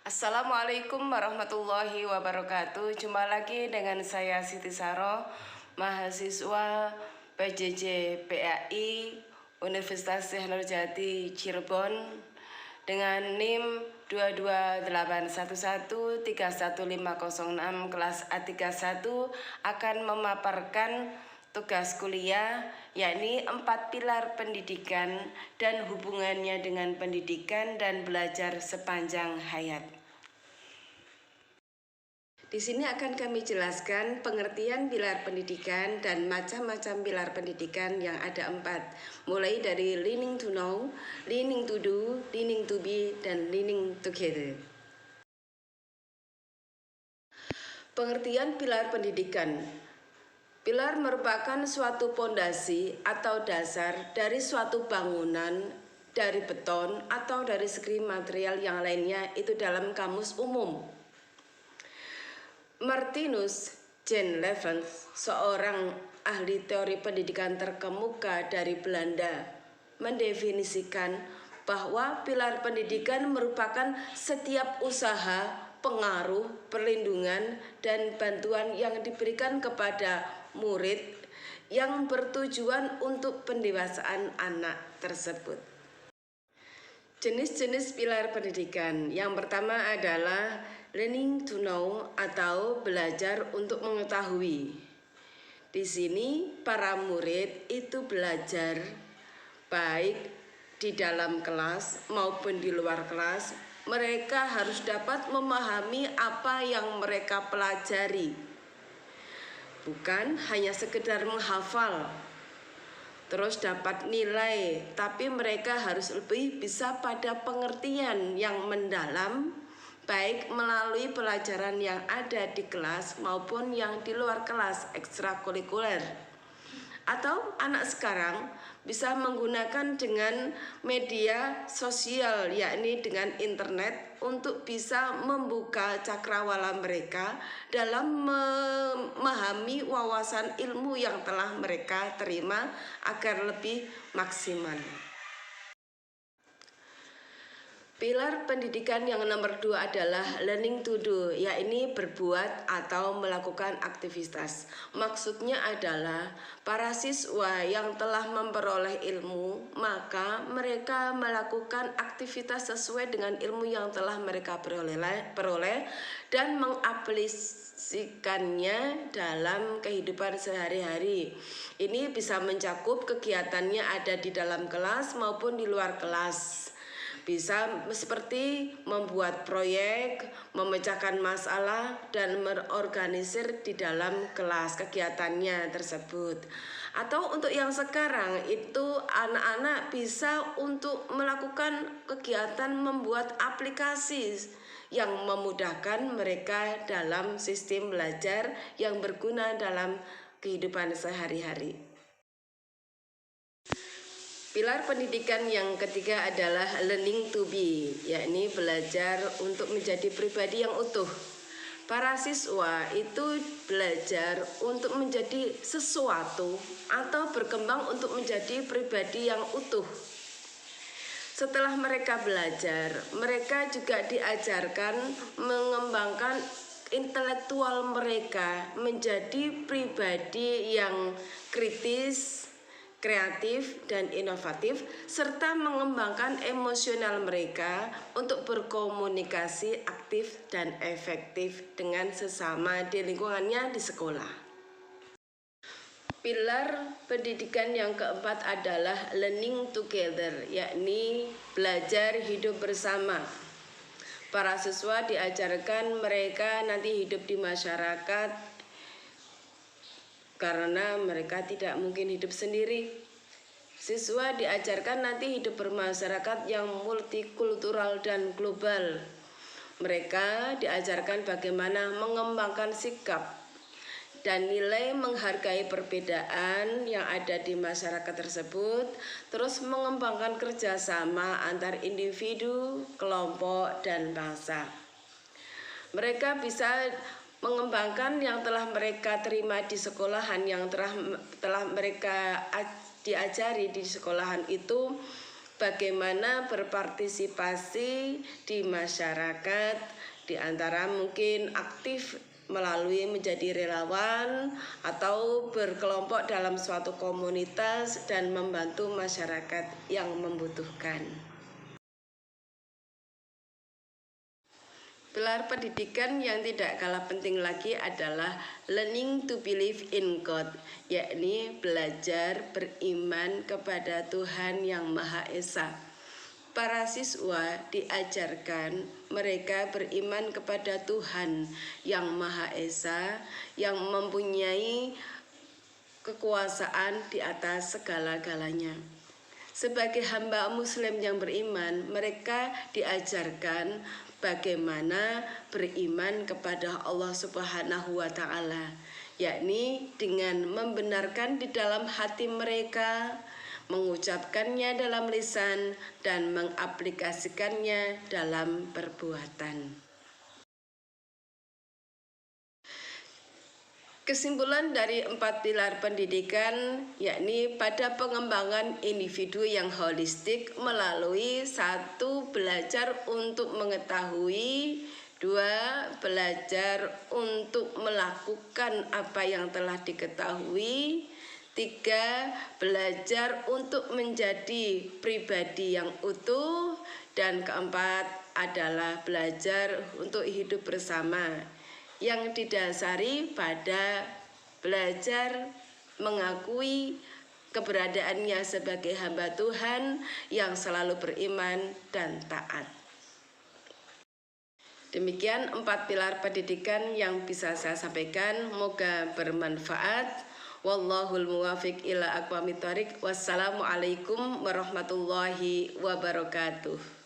Assalamualaikum warahmatullahi wabarakatuh. Jumpa lagi dengan saya Siti Saro, mahasiswa PJJ PAI Universitas Syekh Nurjati Cirebon dengan NIM 22811311506 kelas A31 akan memaparkan tugas kuliah, yakni 4 pilar pendidikan dan hubungannya dengan pendidikan dan belajar sepanjang hayat. Di sini akan kami jelaskan pengertian pilar pendidikan dan macam-macam pilar pendidikan yang ada 4, mulai dari learning to know, learning to do, learning to be, dan learning together. Pengertian pilar pendidikan. Pilar merupakan suatu pondasi atau dasar dari suatu bangunan dari beton atau dari segi material yang lainnya, itu dalam kamus umum. Martinus Jan Levens, seorang ahli teori pendidikan terkemuka dari Belanda, mendefinisikan bahwa pilar pendidikan merupakan setiap usaha, pengaruh, perlindungan, dan bantuan yang diberikan kepada murid yang bertujuan untuk pendewasaan anak tersebut. Jenis-jenis pilar pendidikan. Yang pertama adalah learning to know atau belajar untuk mengetahui. Di sini para murid itu belajar baik di dalam kelas maupun di luar kelas. Mereka harus dapat memahami apa yang mereka pelajari. Bukan hanya sekedar menghafal, terus dapat nilai, tapi mereka harus lebih bisa pada pengertian yang mendalam, baik melalui pelajaran yang ada di kelas maupun yang di luar kelas ekstrakurikuler. Atau anak sekarang bisa menggunakan dengan media sosial, yakni dengan internet, untuk bisa membuka cakrawala mereka dalam memahami wawasan ilmu yang telah mereka terima agar lebih maksimal. Pilar pendidikan yang nomor 2 adalah learning to do, yakni berbuat atau melakukan aktivitas. Maksudnya adalah para siswa yang telah memperoleh ilmu, maka mereka melakukan aktivitas sesuai dengan ilmu yang telah mereka peroleh dan mengaplikasikannya dalam kehidupan sehari-hari. Ini bisa mencakup kegiatannya ada di dalam kelas maupun di luar kelas. Bisa seperti membuat proyek, memecahkan masalah, dan mengorganisir di dalam kelas kegiatannya tersebut. Atau untuk yang sekarang itu anak-anak bisa untuk melakukan kegiatan membuat aplikasi yang memudahkan mereka dalam sistem belajar yang berguna dalam kehidupan sehari-hari. Pilar pendidikan yang ketiga adalah learning to be, yakni belajar untuk menjadi pribadi yang utuh. Para siswa itu belajar untuk menjadi sesuatu atau berkembang untuk menjadi pribadi yang utuh. Setelah mereka belajar, mereka juga diajarkan mengembangkan intelektual mereka menjadi pribadi yang kritis, kreatif, dan inovatif, serta mengembangkan emosional mereka untuk berkomunikasi aktif dan efektif dengan sesama di lingkungannya di sekolah. Pilar pendidikan yang keempat adalah learning together, yakni belajar hidup bersama. Para siswa diajarkan mereka nanti hidup di masyarakat karena mereka tidak mungkin hidup sendiri. Siswa diajarkan nanti hidup bermasyarakat yang multikultural dan global. Mereka diajarkan bagaimana mengembangkan sikap dan nilai menghargai perbedaan yang ada di masyarakat tersebut, terus mengembangkan kerjasama antar individu, kelompok, dan bangsa. Mereka bisa mengembangkan yang telah mereka terima di sekolahan, yang telah mereka diajari di sekolahan itu bagaimana berpartisipasi di masyarakat, di antara mungkin aktif melalui menjadi relawan atau berkelompok dalam suatu komunitas dan membantu masyarakat yang membutuhkan. Pilar pendidikan yang tidak kalah penting lagi adalah learning to believe in God, yakni belajar beriman kepada Tuhan yang Maha Esa. Para siswa diajarkan mereka beriman kepada Tuhan yang Maha Esa, yang mempunyai kekuasaan di atas segala-galanya. Sebagai hamba Muslim yang beriman, mereka diajarkan bagaimana beriman kepada Allah Subhanahu wa Ta'ala, yakni dengan membenarkan di dalam hati mereka, mengucapkannya dalam lisan, dan mengaplikasikannya dalam perbuatan. Kesimpulan dari 4 pilar pendidikan, yakni pada pengembangan individu yang holistik melalui 1. Belajar untuk mengetahui, 2. Belajar untuk melakukan apa yang telah diketahui, 3. Belajar untuk menjadi pribadi yang utuh, dan keempat adalah belajar untuk hidup bersama, yang didasari pada belajar mengakui keberadaannya sebagai hamba Tuhan yang selalu beriman dan taat. Demikian 4 pilar pendidikan yang bisa saya sampaikan, moga bermanfaat. Wallahul muwafiq ila aqwamit thoriq. Wassalamualaikum warahmatullahi wabarakatuh.